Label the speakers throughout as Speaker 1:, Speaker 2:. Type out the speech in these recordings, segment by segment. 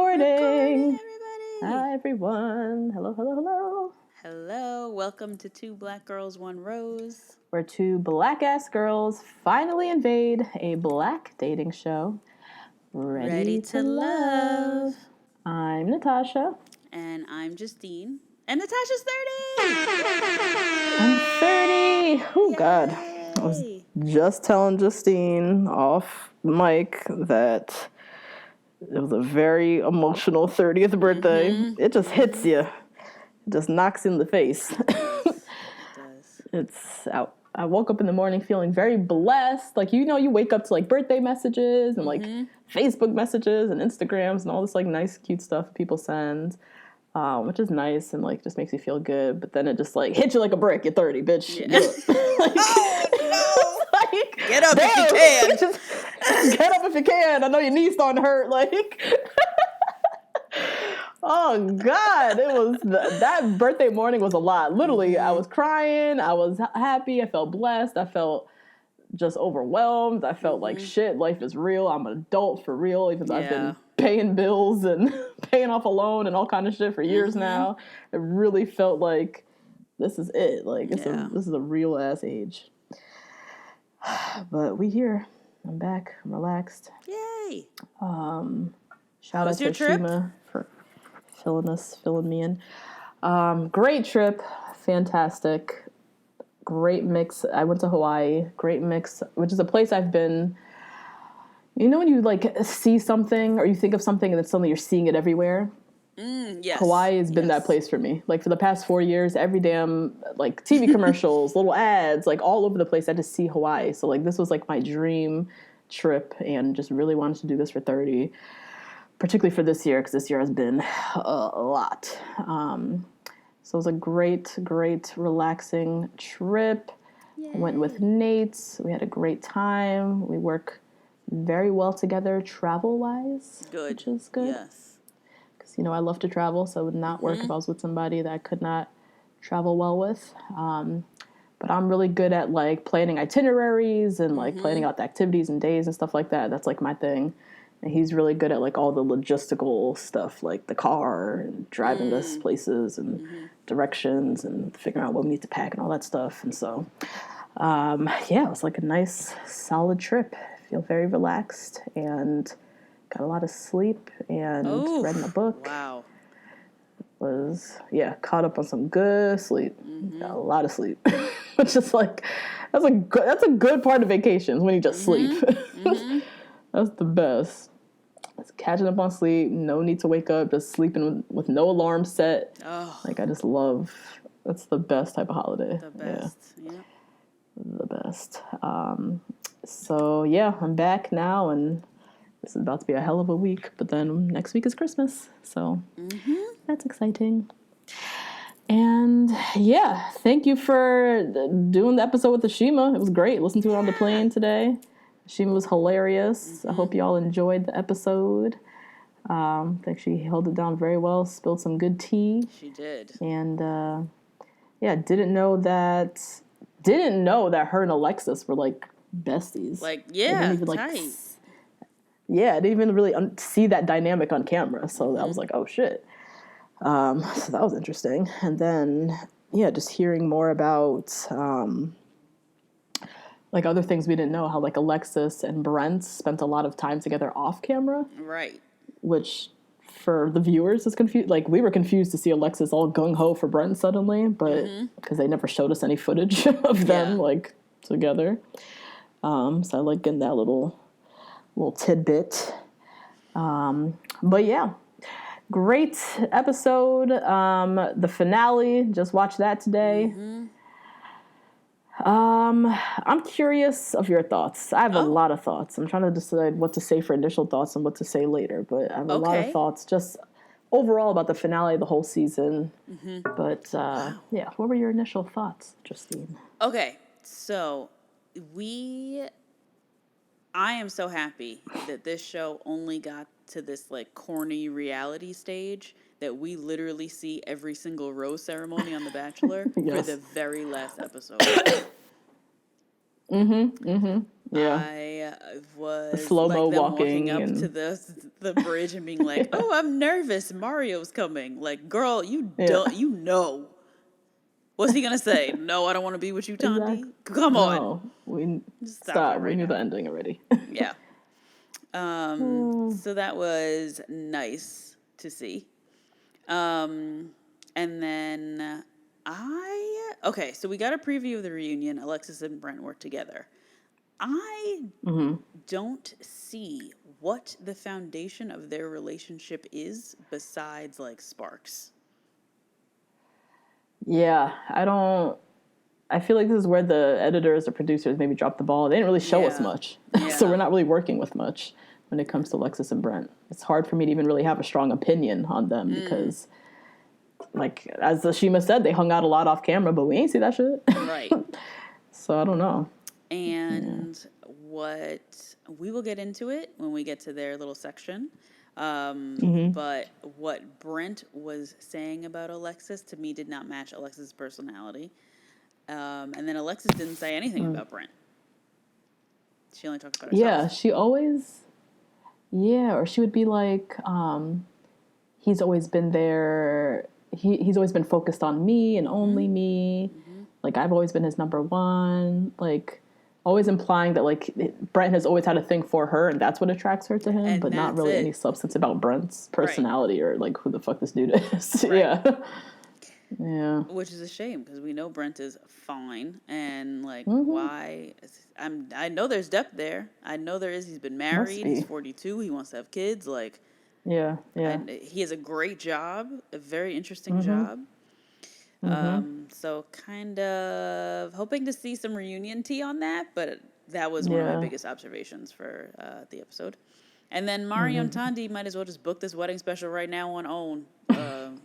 Speaker 1: Recording,
Speaker 2: everybody.
Speaker 1: Hi, everyone. Hello, hello, hello.
Speaker 2: Hello. Welcome to Two Black Girls, One Rose.
Speaker 1: Where two black-ass girls finally invade a black dating show. Ready to love. I'm Natasha.
Speaker 2: And I'm Justine. And Natasha's 30!
Speaker 1: I'm 30. Oh, God. I was
Speaker 2: Yay!
Speaker 1: just telling Justine off mic that it was a very emotional 30th birthday. It just hits you. It just knocks you in the face.
Speaker 2: It does.
Speaker 1: I woke up in the morning feeling very blessed. Like, you wake up to like birthday messages and like Facebook messages and Instagrams and all this like nice, cute stuff people send, which is nice and like just makes you feel good. But then it just like hits you like a brick. You're 30, bitch.
Speaker 2: Yeah.
Speaker 1: Like,
Speaker 2: Oh, no!
Speaker 1: Like,
Speaker 2: Get up if you can.
Speaker 1: Just get up if you can. I know your knee's starting to hurt. Like, oh God, it was that birthday morning was a lot. Literally, I was crying. I was happy. I felt blessed. I felt just overwhelmed. I felt like shit. Life is real. I'm an adult for real. Even though I've been paying bills and paying off a loan and all kind of shit for years now. It really felt like this is it. Like this is a real ass age. But we here. I'm back. I'm relaxed.
Speaker 2: Yay!
Speaker 1: Shout out to Shima for filling me in. Great trip. Fantastic. Great mix. I went to Hawaii. Great mix, which is a place I've been. You know when you like see something or you think of something and then suddenly you're seeing it everywhere?
Speaker 2: Yes.
Speaker 1: Hawaii has been that place for me. Like for the past 4 years, every damn like TV commercials, little ads, like all over the place. I just see Hawaii. So like this was like my dream trip and just really wanted to do this for 30, particularly for this year because this year has been a lot. So it was a great, great, relaxing trip. I went with Nate. We had a great time. We work very well together travel-wise, which is good.
Speaker 2: Yes.
Speaker 1: Because, I love to travel, so it would not work if I was with somebody that I could not travel well with. But I'm really good at, like, planning itineraries and, like, planning out the activities and days and stuff like that. That's, like, my thing. And he's really good at, like, all the logistical stuff, like the car and driving us places and directions and figuring out what we need to pack and all that stuff. And so, it was, like, a nice, solid trip. I feel very relaxed and got a lot of sleep and read a book.
Speaker 2: Wow.
Speaker 1: Caught up on some good sleep. Got a lot of sleep. Which is like, that's a good part of vacations when you just sleep. That's the best. It's catching up on sleep, no need to wake up, just sleeping with no alarm set. Oh. Like I just love, that's the best type of holiday.
Speaker 2: The best, yeah.
Speaker 1: The best. So yeah, I'm back now and this is about to be a hell of a week, but then next week is Christmas, so that's exciting. And yeah, thank you for doing the episode with the Shima. It was great. Listened to it on the plane today. Shima was hilarious. I hope y'all enjoyed the episode. I think she held it down very well, spilled some good tea.
Speaker 2: She did.
Speaker 1: And didn't know that her and Alexis were like besties.
Speaker 2: Like, yeah, tight.
Speaker 1: I didn't even really see that dynamic on camera, so I was like, oh, shit. So that was interesting. And then, just hearing more about, like, other things we didn't know, how, like, Alexis and Brent spent a lot of time together off camera.
Speaker 2: Right.
Speaker 1: Which, for the viewers, is confused. Like, we were confused to see Alexis all gung-ho for Brent suddenly, but because they never showed us any footage of them, like, together. So I like getting that little tidbit. But yeah, great episode. The finale, just watched that today. I'm curious of your thoughts. I have a lot of thoughts. I'm trying to decide what to say for initial thoughts and what to say later, but I have a lot of thoughts just overall about the finale of the whole season. But what were your initial thoughts, Justine?
Speaker 2: Okay, so I am so happy that this show only got to this like corny reality stage that we literally see every single rose ceremony on The Bachelor for the very last episode.
Speaker 1: Yeah.
Speaker 2: I
Speaker 1: The
Speaker 2: was
Speaker 1: slow-mo
Speaker 2: like them walking
Speaker 1: walking
Speaker 2: up to
Speaker 1: and
Speaker 2: the bridge and being like, "Oh, I'm nervous. Mario's coming." Like, girl, you
Speaker 1: yeah.
Speaker 2: don't, you know. What's he gonna say? No, I don't want to be with you,
Speaker 1: Exactly.
Speaker 2: Tandy. Come on,
Speaker 1: No, we
Speaker 2: just stop it
Speaker 1: stop. We
Speaker 2: right
Speaker 1: knew
Speaker 2: now.
Speaker 1: the ending already.
Speaker 2: Yeah.
Speaker 1: Hmm.
Speaker 2: So that was nice to see. Um, and then okay, so we got a preview of the reunion. Alexis and Brent work together. I don't see what the foundation of their relationship is besides like sparks.
Speaker 1: Yeah, I don't. I feel like this is where the editors or producers maybe dropped the ball. They didn't really show us
Speaker 2: Yeah.
Speaker 1: much, so we're
Speaker 2: Yeah.
Speaker 1: not really working with much when it comes to Alexis and Brent. It's hard for me to even really have a strong opinion on them because, like as the Shima said, they hung out a lot off camera, but we ain't see that shit.
Speaker 2: Right.
Speaker 1: So I don't know.
Speaker 2: And what we will get into it when we get to their little section. But what Brent was saying about Alexis to me did not match Alexis' personality. And then Alexis didn't say anything about Brent. She only talked about
Speaker 1: Yeah,
Speaker 2: herself.
Speaker 1: she always. Yeah, or she would be like, he's always been there. He's always been focused on me and only me. Like I've always been his number one. Like always implying that like Brent has always had a thing for her and that's what attracts her to him,
Speaker 2: And
Speaker 1: but not
Speaker 2: that's
Speaker 1: really any
Speaker 2: it.
Speaker 1: substance about Brent's
Speaker 2: Right.
Speaker 1: personality or like who the fuck this dude is.
Speaker 2: Right.
Speaker 1: Yeah. Yeah.
Speaker 2: Which is a shame because we know Brent is fine and like
Speaker 1: Mm-hmm.
Speaker 2: why I know there's depth there. I know there is. He's been
Speaker 1: Must
Speaker 2: married. He's
Speaker 1: be.
Speaker 2: 42. He wants to have kids. Like,
Speaker 1: Yeah. Yeah.
Speaker 2: and he has a great job, a very interesting
Speaker 1: Mm-hmm.
Speaker 2: job.
Speaker 1: Mm-hmm.
Speaker 2: So kind of hoping to see some reunion tea on that, but that was one of my
Speaker 1: Yeah.
Speaker 2: biggest observations for the episode. And then Mario and
Speaker 1: Mm-hmm.
Speaker 2: Tandy might as well just book this wedding special right now on OWN.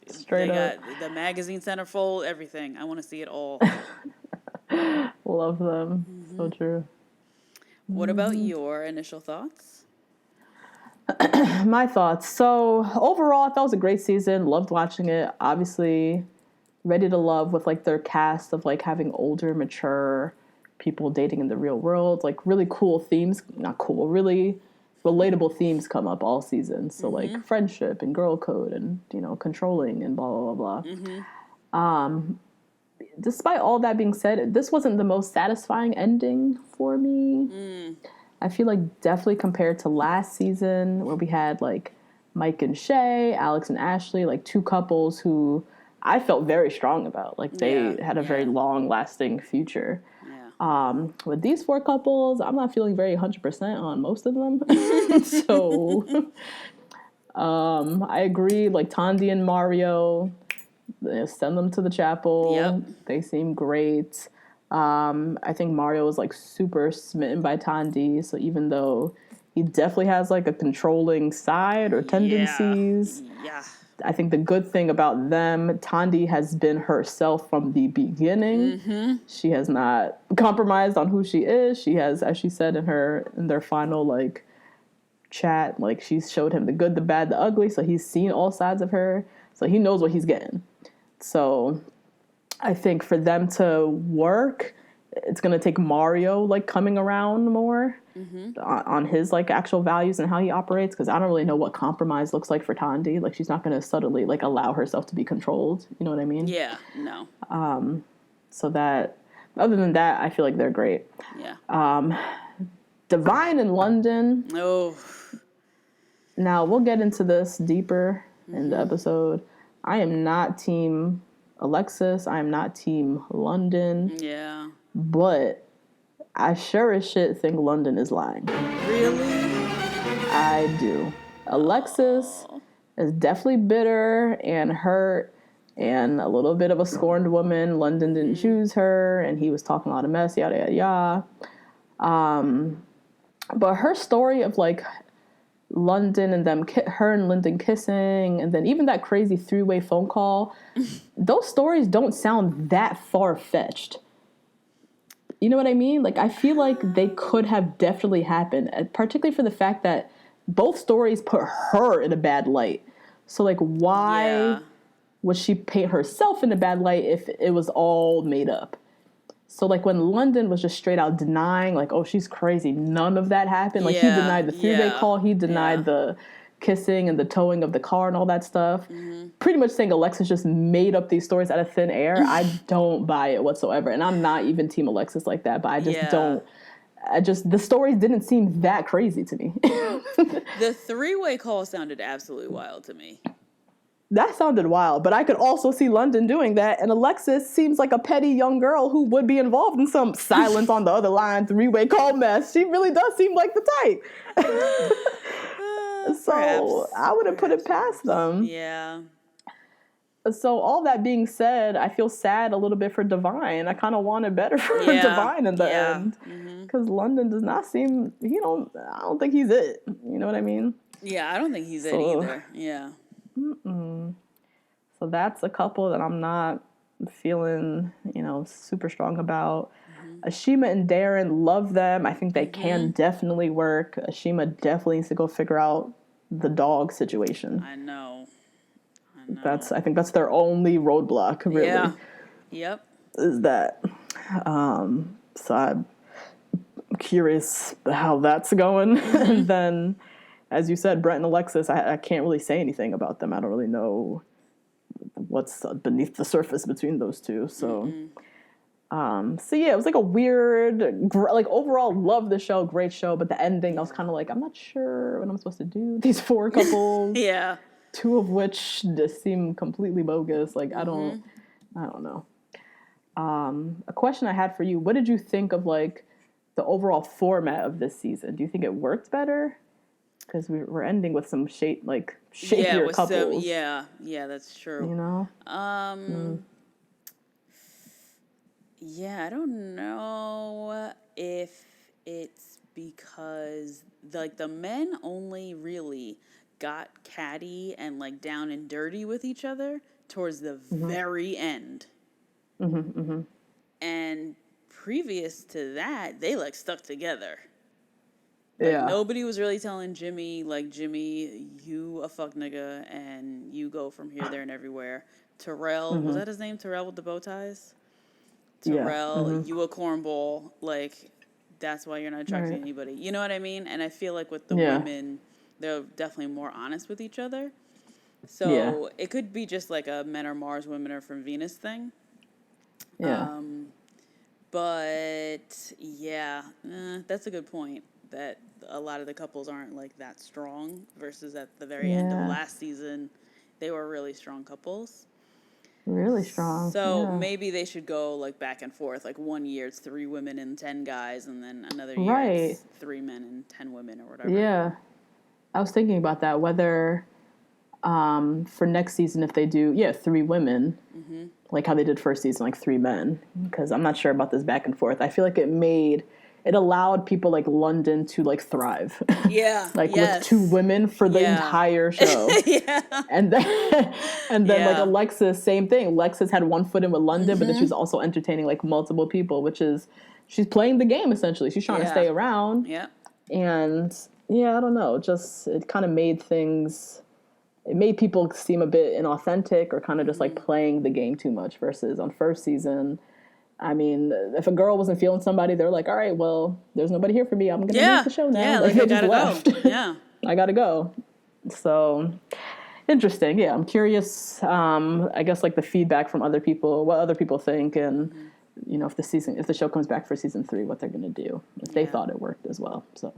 Speaker 1: Straight
Speaker 2: They
Speaker 1: up.
Speaker 2: got the magazine centerfold, everything. I want to see it all.
Speaker 1: Love them. So true.
Speaker 2: What about your initial thoughts?
Speaker 1: My thoughts. So overall, I thought it was a great season. Loved watching it. Obviously, ready to love with like their cast of like having older, mature people dating in the real world. Like really cool themes. Not cool. Really relatable themes come up all season. So like friendship and girl code and controlling and blah blah blah blah. Despite all that being said, this wasn't the most satisfying ending for me. I feel like definitely compared to last season where we had like Mike and Shay, Alex and Ashley, like two couples who I felt very strong about. Like they had a very long lasting future.
Speaker 2: Yeah.
Speaker 1: With these four couples, I'm not feeling very 100% on most of them. So I agree, like Tandy and Mario, send them to the chapel.
Speaker 2: Yep.
Speaker 1: They seem great. I think Mario is like super smitten by Tandy. So even though he definitely has like a controlling side or tendencies,
Speaker 2: Yeah.
Speaker 1: I think the good thing about them, Tandy has been herself from the beginning. She has not compromised on who she is. She has, as she said in their final like chat, like she showed him the good, the bad, the ugly. So he's seen all sides of her. So he knows what he's getting. So I think for them to work, it's going to take Mario like coming around more on his like actual values and how he operates, because I don't really know what compromise looks like for Tandy. Like she's not going to suddenly like allow herself to be controlled. You know what I mean?
Speaker 2: Yeah. No.
Speaker 1: So that, other than that, I feel like they're great.
Speaker 2: Yeah.
Speaker 1: Devyne in London.
Speaker 2: Oh.
Speaker 1: Now we'll get into this deeper in the episode. I am not team Alexis. I am not team London.
Speaker 2: Yeah.
Speaker 1: But I sure as shit think London is lying.
Speaker 2: Really?
Speaker 1: I do. Alexis is definitely bitter and hurt and a little bit of a scorned woman. London didn't choose her and he was talking a lot of mess, yada, yada, yada. But her story of like London and them, her and London kissing, and then even that crazy three-way phone call, those stories don't sound that far-fetched. You know what I mean? Like, I feel like they could have definitely happened, particularly for the fact that both stories put her in a bad light. So, like, why would she paint herself in a bad light if it was all made up? So, like, when London was just straight out denying, like, oh, she's crazy, none of that happened. Like, he denied the three-way call. He denied the kissing and the towing of the car and all that stuff. Pretty much saying Alexis just made up these stories out of thin air. I don't buy it whatsoever. And I'm not even Team Alexis like that, but I just don't. The stories didn't seem that crazy to me.
Speaker 2: The three-way call sounded absolutely wild to me.
Speaker 1: That sounded wild, but I could also see London doing that. And Alexis seems like a petty young girl who would be involved in some silence on the other line, three-way call mess. She really does seem like the type. So perhaps, I wouldn't put it past them.
Speaker 2: Yeah.
Speaker 1: So all that being said, I feel sad a little bit for Devyne. I kind of wanted better for Devyne in the end. Because London does not seem, I don't think he's it. You know what I mean?
Speaker 2: Yeah, I don't think he's it either. Yeah.
Speaker 1: So that's a couple that I'm not feeling, super strong about. Ashima and Darren, love them. I think they can definitely work. Ashima definitely needs to go figure out the dog situation.
Speaker 2: I know.
Speaker 1: I think that's their only roadblock, really.
Speaker 2: Yeah. Yep.
Speaker 1: Is that. So I'm curious how that's going. And then, as you said, Brett and Alexis, I can't really say anything about them. I don't really know what's beneath the surface between those two. So, it was like a weird, overall love the show, great show, but the ending, I was kind of like, I'm not sure what I'm supposed to do. These four couples, two of which just seem completely bogus. Like, I don't know. A question I had for you: what did you think of like the overall format of this season? Do you think it worked better? Because we're ending with some shakier couples.
Speaker 2: Yeah, that's true. Yeah, I don't know if it's because the men only really got catty and down and dirty with each other towards the very end. And previous to that, they stuck together. Nobody was really telling Jimmy, Jimmy, you a fuck nigga, and you go from here, there, and everywhere. Terrell, was that his name? Terrell with the bow ties? Terrell, you a cornball, that's why you're not attracting anybody. You know what I mean? And I feel like with the women, they're definitely more honest with each other. So it could be just a men are Mars, women are from Venus thing.
Speaker 1: Yeah.
Speaker 2: But that's a good point. That a lot of the couples aren't that strong versus at the very end of last season, they were really strong couples.
Speaker 1: Really strong.
Speaker 2: So maybe they should go back and forth. 1 year it's 3 women and 10 guys, and then another year it's 3 men and 10 women or whatever.
Speaker 1: Yeah, I was thinking about that. Whether for next season if they do 3 women, like how they did first season, 3 men. Because I'm not sure about this back and forth. I feel like it allowed people like London to thrive.
Speaker 2: Yeah.
Speaker 1: With 2 women for the entire show. And then Alexis, same thing. Alexis had one foot in with London, but then she was also entertaining multiple people, which is she's playing the game essentially. She's trying to stay around.
Speaker 2: Yeah.
Speaker 1: And I don't know, just it kind of made people seem a bit inauthentic or kind of just playing the game too much versus on first season. I mean, if a girl wasn't feeling somebody, they're like, all right, well, there's nobody here for me. I'm going to leave the show now.
Speaker 2: Yeah, they
Speaker 1: just
Speaker 2: gotta
Speaker 1: left.
Speaker 2: go. Yeah.
Speaker 1: I got to go. So, interesting. Yeah, I'm curious, I guess, the feedback from other people, what other people think, and, if the show comes back for season 3, what they're going to do, if they thought it worked as well. So,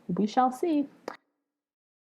Speaker 1: we shall see.